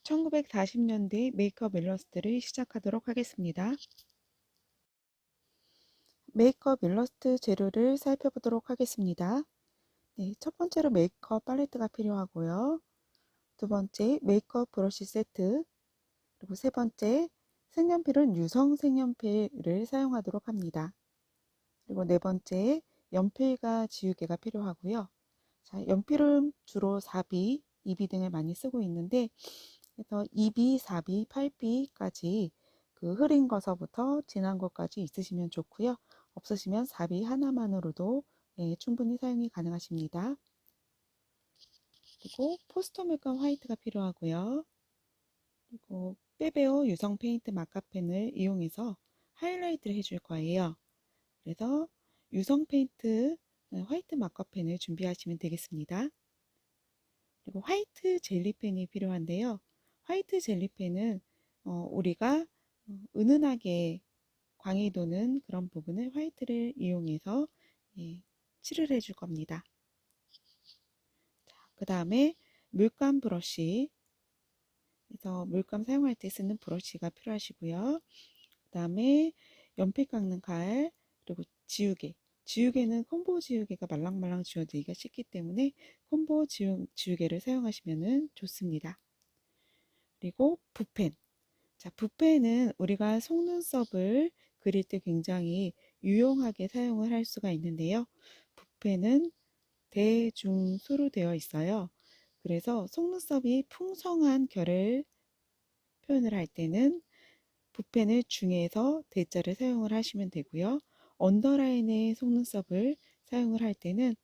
1940년대 메이크업 일러스트를 시작하도록 하겠습니다. 메이크업 일러스트 재료를 살펴보도록 하겠습니다. 네, 첫 번째로 메이크업 팔레트가 필요하고요. 두 번째 메이크업 브러쉬 세트, 그리고 세 번째 색연필은 유성 색연필을 사용하도록 합니다. 그리고 네 번째 연필과 지우개가 필요하고요. 자, 연필은 주로 4B, 2B 등을 많이 쓰고 있는데 그래서 2B, 4B, 8B까지 그 흐린 거서부터 진한 것까지 있으시면 좋고요. 없으시면 4B 하나만으로도 충분히 사용이 가능하십니다. 그리고 포스터 물감 화이트가 필요하고요. 그리고 빼베오 유성 페인트 마카펜을 이용해서 하이라이트를 해줄 거예요. 그래서 유성 페인트 화이트 마카펜을 준비하시면 되겠습니다. 그리고 화이트 젤리펜이 필요한데요. 화이트 젤리펜은 우리가 은은하게 광이 도는 그런 부분을 화이트를 이용해서 칠을 해줄 겁니다. 그 다음에 물감 브러쉬, 그래서 물감 사용할 때 쓰는 브러쉬가 필요하시고요. 그 다음에 연필 깎는 칼, 그리고 지우개. 지우개는 콤보 지우개가 말랑말랑 지워지기가 쉽기 때문에 콤보 지우개를 사용하시면 좋습니다. 그리고 붓펜. 자, 붓펜은 우리가 속눈썹을 그릴 때 굉장히 유용하게 사용을 할 수가 있는데요. 붓펜은 대중수로 되어 있어요. 그래서 속눈썹이 풍성한 결을 표현을 할 때는 붓펜을 중에서 대자를 사용을 하시면 되고요. 언더라인의 속눈썹을 사용을 할 때는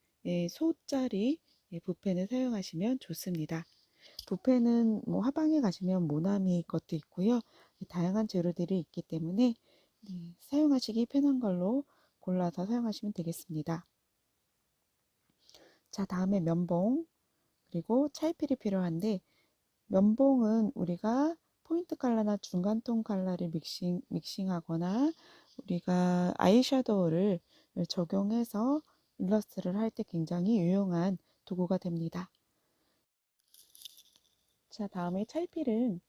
소자리 붓펜을 사용하시면 좋습니다. 붓펜은 뭐 화방에 가시면 모나미 것도 있고요. 다양한 재료들이 있기 때문에 사용하시기 편한 걸로 골라서 사용하시면 되겠습니다. 자, 다음에 면봉, 그리고 찰필이 필요한데 면봉은 우리가 포인트 컬러나 중간톤 컬러를 믹싱하거나 우리가 아이섀도우를 적용해서 일러스트를 할 때 굉장히 유용한 도구가 됩니다. 자, 다음에 찰필은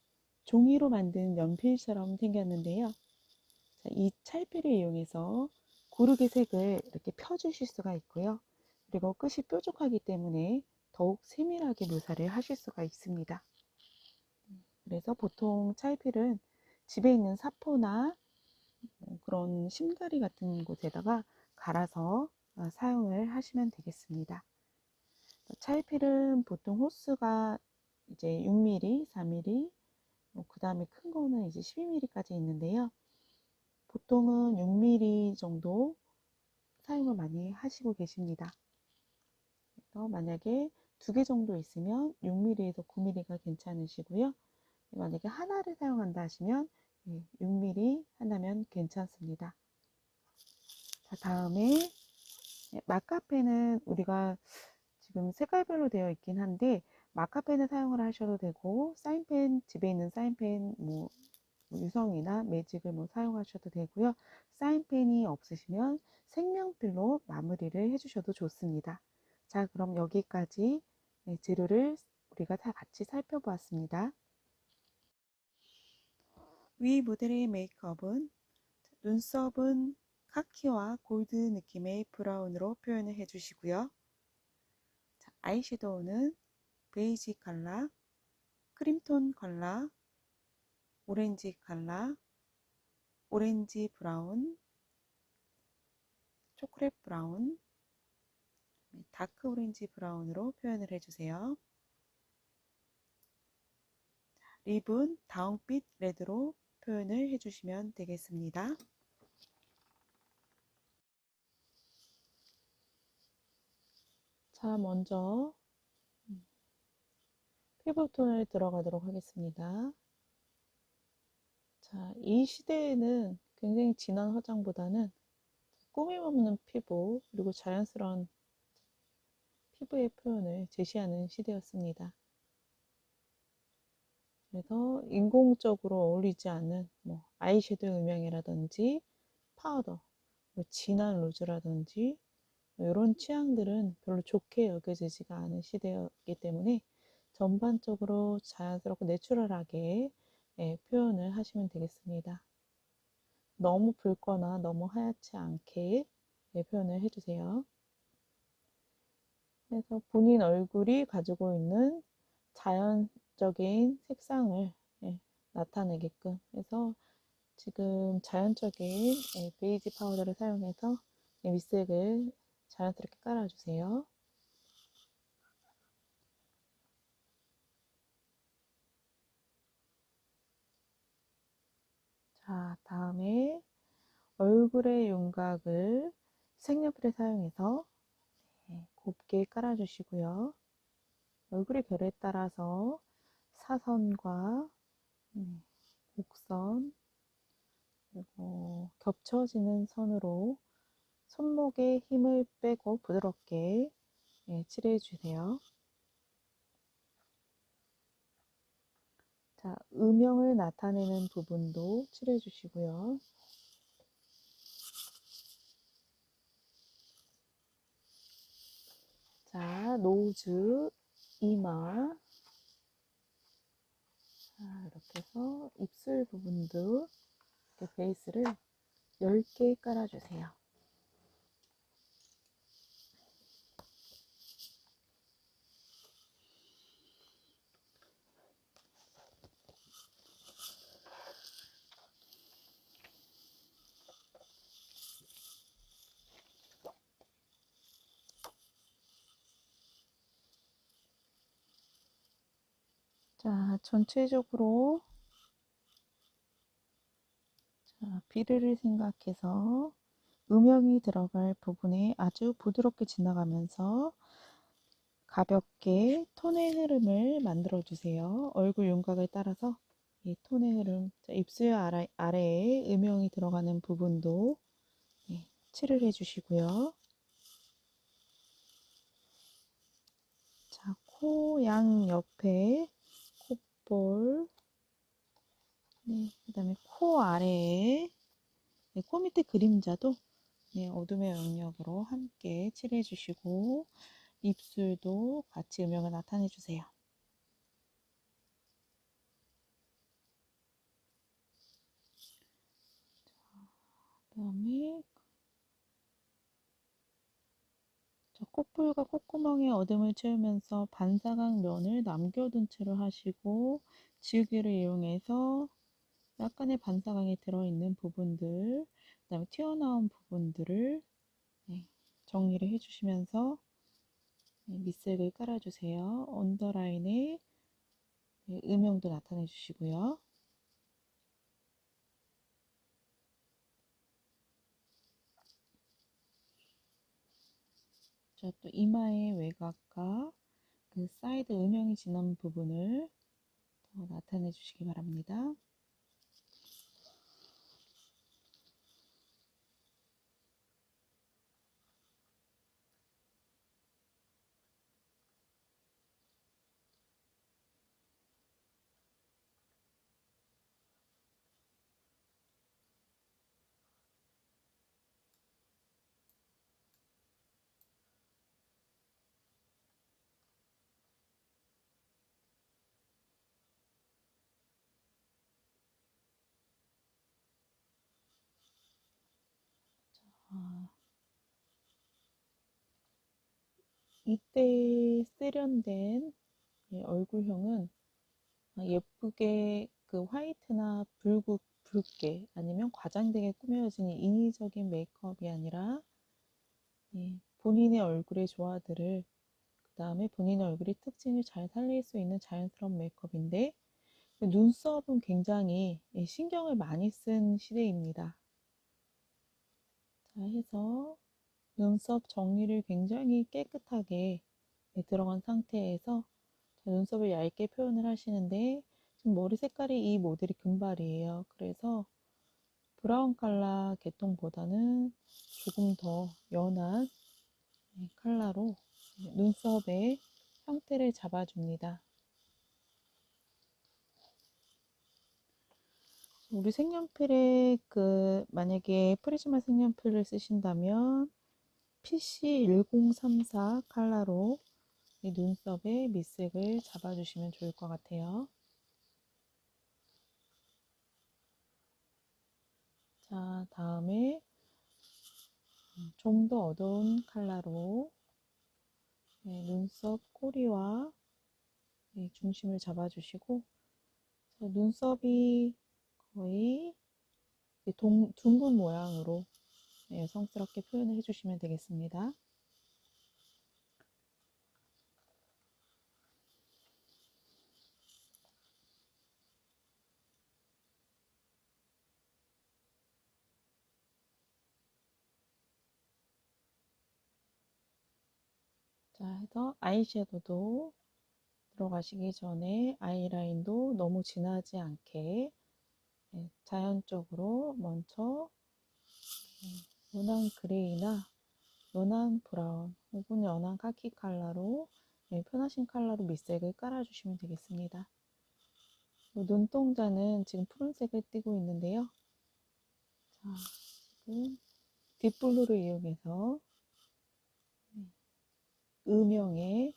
종이로 만든 연필처럼 생겼는데요. 자, 이 찰필을 이용해서 고르게 색을 이렇게 펴주실 수가 있고요. 그리고 끝이 뾰족하기 때문에 더욱 세밀하게 묘사를 하실 수가 있습니다. 그래서 보통 찰필은 집에 있는 사포나 그런 심가리 같은 곳에다가 갈아서 사용을 하시면 되겠습니다. 찰필은 보통 호수가 이제 6mm, 4mm, 그 다음에 큰 거는 이제 12mm까지 있는데요. 보통은 6mm 정도 사용을 많이 하시고 계십니다. 그래서 만약에 2개 정도 있으면 6mm에서 9mm가 괜찮으시고요. 만약에 하나를 사용한다 하시면 6mm 하나면 괜찮습니다. 자, 다음에 마카펜은 우리가 지금 색깔별로 되어 있긴 한데 마카펜을 사용을 하셔도 되고 사인펜, 집에 있는 사인펜 뭐 유성이나 매직을 뭐 사용하셔도 되고요. 사인펜이 없으시면 색연필로 마무리를 해주셔도 좋습니다. 자, 그럼 여기까지 재료를 우리가 다 같이 살펴보았습니다. 위 모델의 메이크업은 눈썹은 카키와 골드 느낌의 브라운으로 표현을 해주시고요. 자, 아이섀도우는 베이지 컬러, 크림톤 컬러, 오렌지 컬러, 오렌지 브라운, 초콜릿 브라운, 다크 오렌지 브라운으로 표현을 해주세요. 립은 다운빛 레드로 표현을 해주시면 되겠습니다. 자, 먼저 피부톤을 들어가도록 하겠습니다. 자, 이 시대에는 굉장히 진한 화장보다는 꾸밈 없는 피부, 그리고 자연스러운 피부의 표현을 제시하는 시대였습니다. 그래서 인공적으로 어울리지 않은 뭐 아이섀도우 음영이라든지 파우더, 뭐 진한 루즈라든지 이런 취향들은 별로 좋게 여겨지지가 않은 시대였기 때문에 전반적으로 자연스럽고 내추럴하게 표현을 하시면 되겠습니다. 너무 붉거나 너무 하얗지 않게 표현을 해주세요. 그래서 본인 얼굴이 가지고 있는 자연적인 색상을 나타내게끔 해서 지금 자연적인 베이지 파우더를 사용해서 밑색을 자연스럽게 깔아주세요. 자, 다음에 얼굴의 윤곽을 색연필을 사용해서 곱게 깔아주시고요. 얼굴의 결에 따라서 사선과 곡선 그리고 겹쳐지는 선으로 손목에 힘을 빼고 부드럽게 칠해 주세요. 자, 음영을 나타내는 부분도 칠해 주시고요. 자, 노즈, 이마, 자, 이렇게 해서 입술 부분도 이렇게 베이스를 10개 깔아주세요. 자, 전체적으로 비르를 생각해서 음영이 들어갈 부분에 아주 부드럽게 지나가면서 가볍게 톤의 흐름을 만들어 주세요. 얼굴 윤곽을 따라서 이 톤의 흐름, 자, 입술 아래에 음영이 들어가는 부분도 칠을 해주시고요. 자, 코 양 옆에 콧볼, 그 다음에 코 아래에 코 밑에 그림자도 어둠의 영역으로 함께 칠해 주시고 입술도 같이 음영을 나타내 주세요. 그 다음에 콧볼과 콧구멍에 어둠을 채우면서 반사각 면을 남겨둔 채로 하시고 지우개를 이용해서 약간의 반사각이 들어있는 부분들, 그 다음에 튀어나온 부분들을 정리를 해주시면서 밑색을 깔아주세요. 언더라인에 음영도 나타내 주시고요. 자, 또 이마의 외곽과 그 사이드 음영이 진한 부분을 더 나타내 주시기 바랍니다. 이때 세련된 얼굴형은 예쁘게 그 화이트나 붉게 아니면 과장되게 꾸며진 인위적인 메이크업이 아니라 본인의 얼굴의 조화들을 그 다음에 본인의 얼굴의 특징을 잘 살릴 수 있는 자연스러운 메이크업인데 눈썹은 굉장히 신경을 많이 쓴 시대입니다. 자, 해서 눈썹 정리를 굉장히 깨끗하게 들어간 상태에서 눈썹을 얇게 표현을 하시는데 지금 머리 색깔이 이 모델이 금발이에요. 그래서 브라운 컬러 계통보다는 조금 더 연한 컬러로 눈썹의 형태를 잡아줍니다. 우리 색연필에 만약에 프리즈마 색연필을 쓰신다면 PC1034 컬러로 이 눈썹에 밑색을 잡아주시면 좋을 것 같아요. 자, 다음에 좀 더 어두운 컬러로 눈썹 꼬리와 중심을 잡아주시고, 자, 눈썹이 거의 둥근 모양으로 여성스럽게 표현을 해주시면 되겠습니다. 자, 해서 아이섀도도 들어가시기 전에 아이라인도 너무 진하지 않게 자연적으로 먼저 연한 그레이나 연한 브라운 혹은 연한 카키 컬러로 편하신 컬러로 밑색을 깔아주시면 되겠습니다. 눈동자는 지금 푸른색을 띠고 있는데요. 자, 지금 딥블루를 이용해서 음영에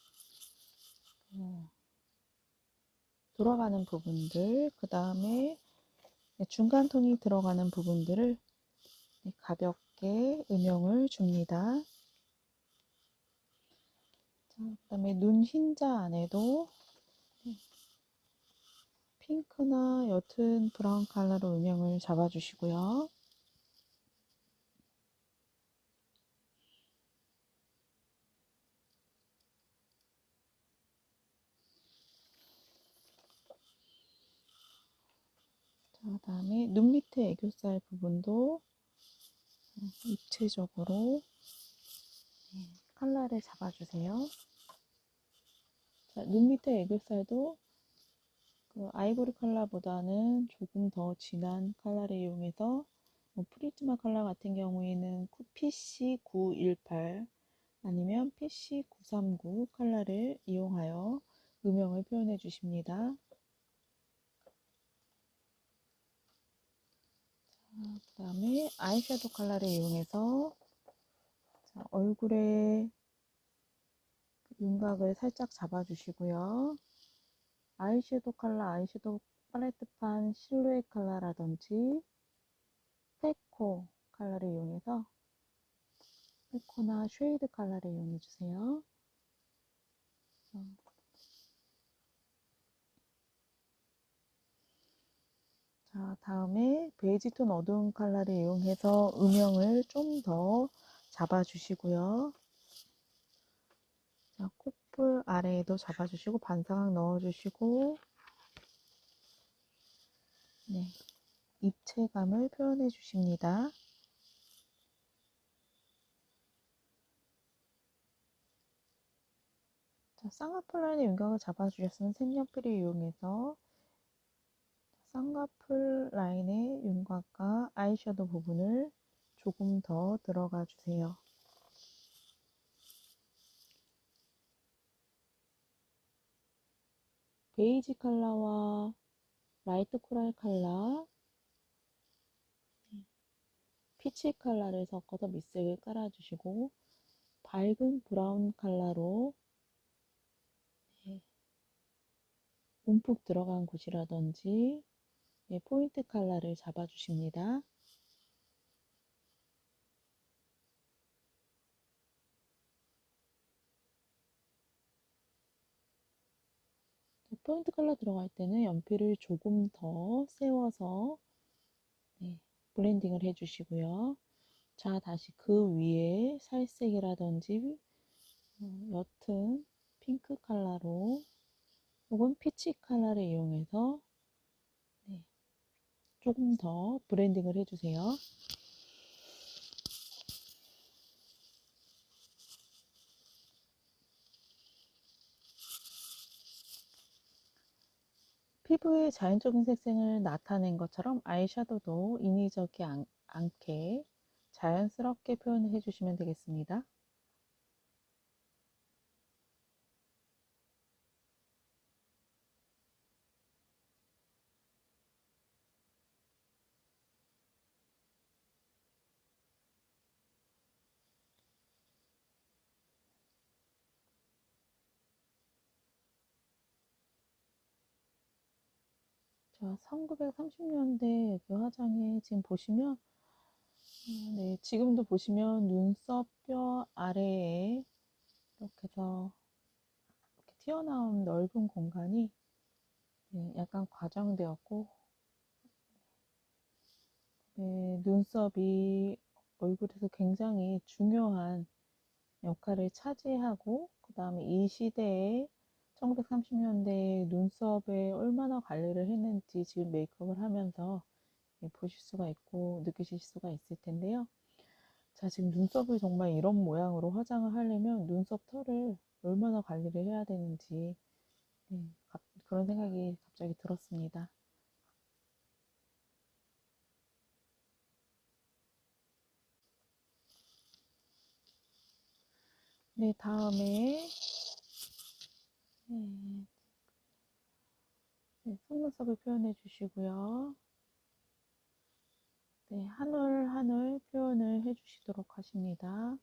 돌아가는 부분들, 그 다음에 중간 톤이 들어가는 부분들을 가볍게 음영을 줍니다. 그 다음에 눈 흰자 안에도 핑크나 옅은 브라운 컬러로 음영을 잡아주시고요. 자, 그 다음에 눈 밑에 애교살 부분도 입체적으로 컬러를 잡아주세요. 자, 눈 밑에 애교살도 그 아이보리 컬러보다는 조금 더 진한 컬러를 이용해서 프리즈마 컬러 같은 경우에는 PC918 아니면 PC939 컬러를 이용하여 음영을 표현해 주십니다. 그 다음에 아이섀도우 컬러를 이용해서 얼굴에 윤곽을 살짝 잡아주시고요. 아이섀도우 컬러, 아이섀도우 팔레트판 실루엣 컬러라든지 페코 컬러를 이용해서 페코나 쉐이드 컬러를 이용해 주세요. 자, 다음에 베이지톤 어두운 컬러를 이용해서 음영을 좀 더 잡아주시고요. 자, 콧볼 아래에도 잡아주시고 반사각 넣어주시고 네, 입체감을 표현해 주십니다. 자, 쌍꺼풀 라인의 윤곽을 잡아주셨으면 색연필을 이용해서 쌍꺼풀 라인의 윤곽과 아이섀도우 부분을 조금 더 들어가 주세요. 베이지 컬러와 라이트 코랄 컬러, 피치 컬러를 섞어서 밑색을 깔아주시고 밝은 브라운 컬러로 움푹 들어간 곳이라든지 포인트 컬러를 잡아주십니다. 포인트 컬러 들어갈 때는 연필을 조금 더 세워서 블렌딩을 해주시고요. 자, 다시 그 위에 살색이라든지 옅은 핑크 컬러로 혹은 피치 컬러를 이용해서 조금 더 브랜딩을 해주세요. 피부의 자연적인 색상을 나타낸 것처럼 아이섀도우도 인위적이지 않게 자연스럽게 표현을 해주시면 되겠습니다. 자, 1930년대 여기 화장에 지금 보시면, 네, 지금도 보시면 눈썹 뼈 아래에 이렇게 해서 이렇게 튀어나온 넓은 공간이 네, 약간 과장되었고, 네, 눈썹이 얼굴에서 굉장히 중요한 역할을 차지하고, 그 다음에 이 시대에 1930년대에 눈썹에 얼마나 관리를 했는지 지금 메이크업을 하면서 보실 수가 있고 느끼실 수가 있을 텐데요. 자, 지금 눈썹을 정말 이런 모양으로 화장을 하려면 눈썹 털을 얼마나 관리를 해야 되는지 네, 그런 생각이 갑자기 들었습니다. 네, 다음에 네, 네, 속눈썹을 표현해 주시고요. 네, 한 올 한 올 표현을 해 주시도록 하십니다.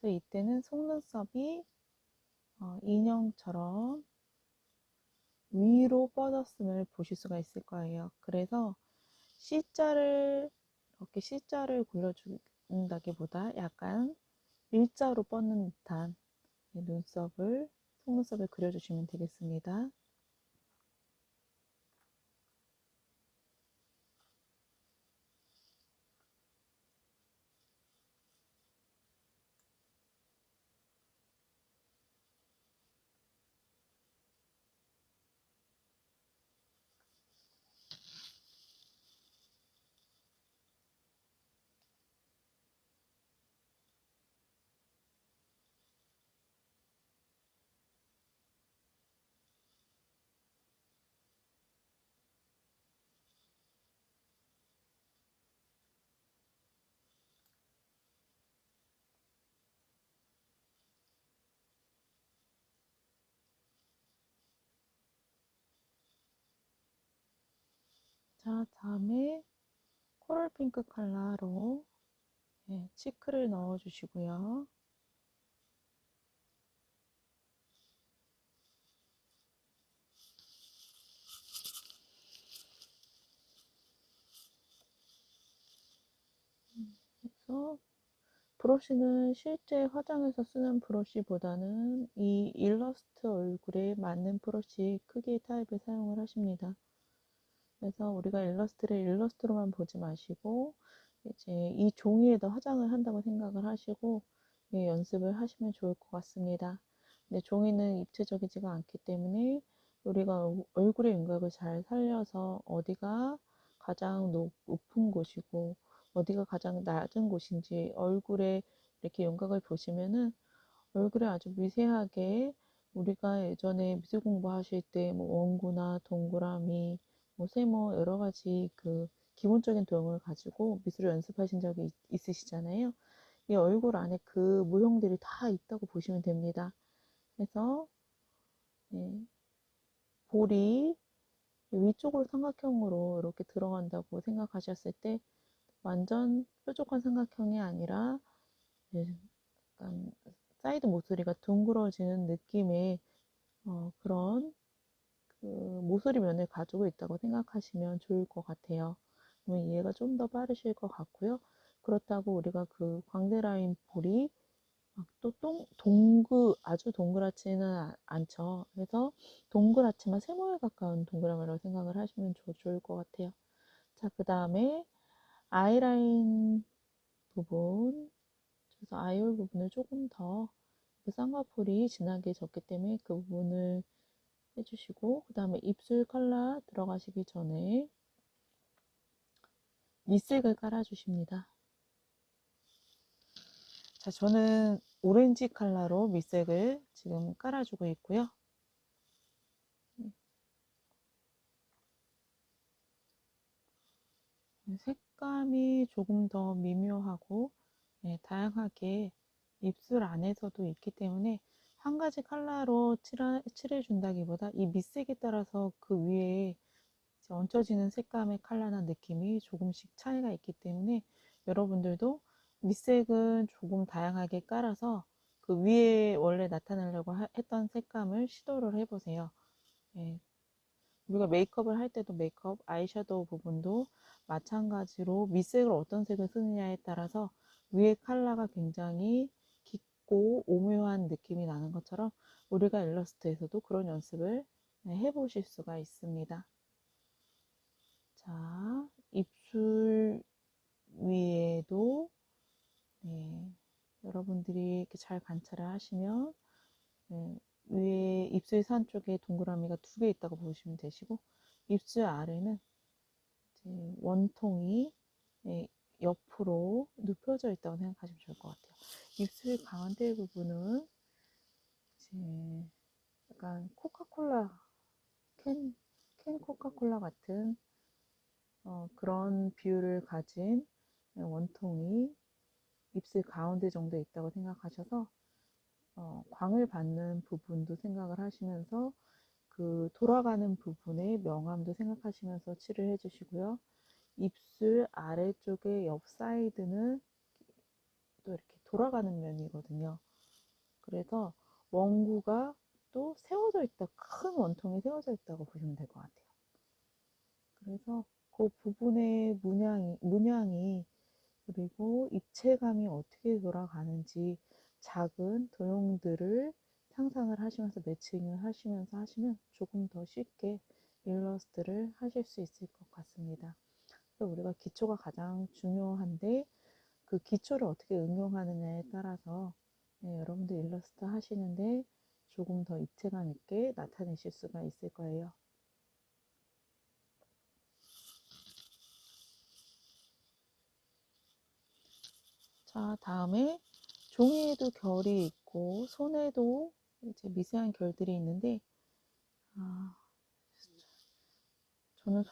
그래서 이때는 속눈썹이 인형처럼 위로 뻗었음을 보실 수가 있을 거예요. 그래서 C자를 이렇게 C자를 굴려준다기보다 약간 일자로 뻗는 듯한 눈썹을 속눈썹에 그려주시면 되겠습니다. 자, 다음에 코랄 핑크 컬러로 치크를 넣어 주시고요. 그래서 브러쉬는 실제 화장에서 쓰는 브러쉬보다는 이 일러스트 얼굴에 맞는 브러쉬 크기 타입을 사용을 하십니다. 그래서 우리가 일러스트를 일러스트로만 보지 마시고 이제 이 종이에다 화장을 한다고 생각을 하시고 연습을 하시면 좋을 것 같습니다. 근데 종이는 입체적이지가 않기 때문에 우리가 얼굴의 윤곽을 잘 살려서 어디가 가장 높은 곳이고 어디가 가장 낮은 곳인지 얼굴에 이렇게 윤곽을 보시면은 얼굴에 아주 미세하게 우리가 예전에 미술 공부하실 때 뭐 원구나 동그라미, 뭐 세모 여러 가지 그 기본적인 도형을 가지고 미술을 연습하신 적이 있으시잖아요. 이 얼굴 안에 그 모형들이 다 있다고 보시면 됩니다. 그래서 네, 볼이 위쪽으로 삼각형으로 이렇게 들어간다고 생각하셨을 때 완전 뾰족한 삼각형이 아니라 네, 약간 사이드 모서리가 둥그러지는 느낌의 그런 그 모서리 면을 가지고 있다고 생각하시면 좋을 것 같아요. 그러면 이해가 좀 더 빠르실 것 같고요. 그렇다고 우리가 그 광대 라인 볼이 또 아주 동그랗지는 않죠. 그래서 동그랗지만 세모에 가까운 동그라미라고 생각을 하시면 좋을 것 같아요. 자, 그 다음에 아이라인 부분, 그래서 아이홀 부분을 조금 더 쌍꺼풀이 진하게 졌기 때문에 그 부분을 해주시고 그 다음에 입술 컬러 들어가시기 전에 립스틱을 깔아주십니다. 자, 저는 오렌지 컬러로 립스틱을 지금 깔아주고 있고요. 색감이 조금 더 미묘하고 다양하게 입술 안에서도 있기 때문에 한 가지 컬러로 칠해준다기보다 이 밑색에 따라서 그 위에 얹혀지는 색감의 컬러나 느낌이 조금씩 차이가 있기 때문에 여러분들도 밑색은 조금 다양하게 깔아서 그 위에 원래 나타내려고 했던 색감을 시도를 해보세요. 예, 우리가 메이크업을 할 때도 메이크업, 아이섀도우 부분도 마찬가지로 밑색을 어떤 색을 쓰느냐에 따라서 위에 컬러가 굉장히 깊고 오묘한 느낌이 나는 것처럼 우리가 일러스트에서도 그런 연습을 해보실 수가 있습니다. 자, 입술 위에도 여러분들이 이렇게 잘 관찰을 하시면 위에 입술 산 쪽에 동그라미가 2개 있다고 보시면 되시고 입술 아래는 이제 원통이 옆으로 눕혀져 있다고 생각하시면 좋을 것 같아요. 입술 가운데 부분은 이제 약간 코카콜라 캔 코카콜라 같은 그런 비율을 가진 원통이 입술 가운데 정도에 있다고 생각하셔서 광을 받는 부분도 생각을 하시면서 그 돌아가는 부분의 명암도 생각하시면서 칠을 해주시고요. 입술 아래쪽의 옆 사이드는 또 이렇게 돌아가는 면이거든요. 그래서 원구가 또 세워져 있다, 큰 원통이 세워져 있다고 보시면 될 것 같아요. 그래서 그 부분의 문양이 그리고 입체감이 어떻게 돌아가는지 작은 도형들을 상상을 하시면서 매칭을 하시면서 하시면 조금 더 쉽게 일러스트를 하실 수 있을 것 같습니다. 그래서 우리가 기초가 가장 중요한데 그 기초를 어떻게 응용하느냐에 따라서 여러분들 일러스트 하시는데 조금 더 입체감 있게 나타내실 수가 있을 거예요. 자, 다음에 종이에도 결이 있고 손에도 이제 미세한 결들이 있는데 저는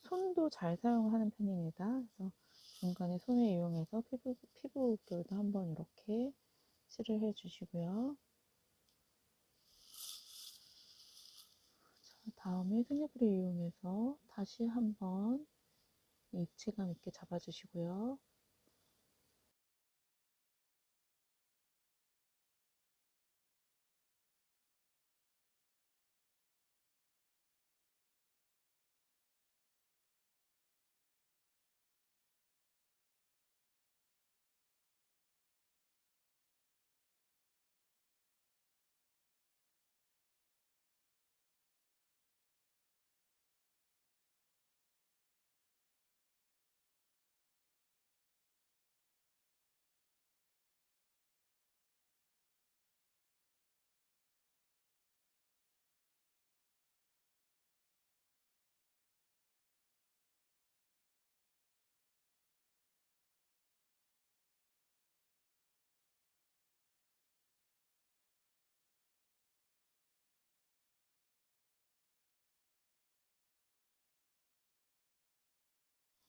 손도 잘 사용하는 편입니다. 그래서 중간에 손을 이용해서 피부 결도 한번 이렇게 칠을 해 주시고요. 자, 다음에 색연필을 이용해서 다시 한번 입체감 있게 잡아주시고요.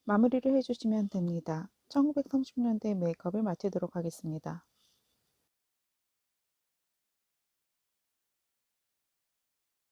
마무리를 해주시면 됩니다. 1930년대 메이크업을 마치도록 하겠습니다.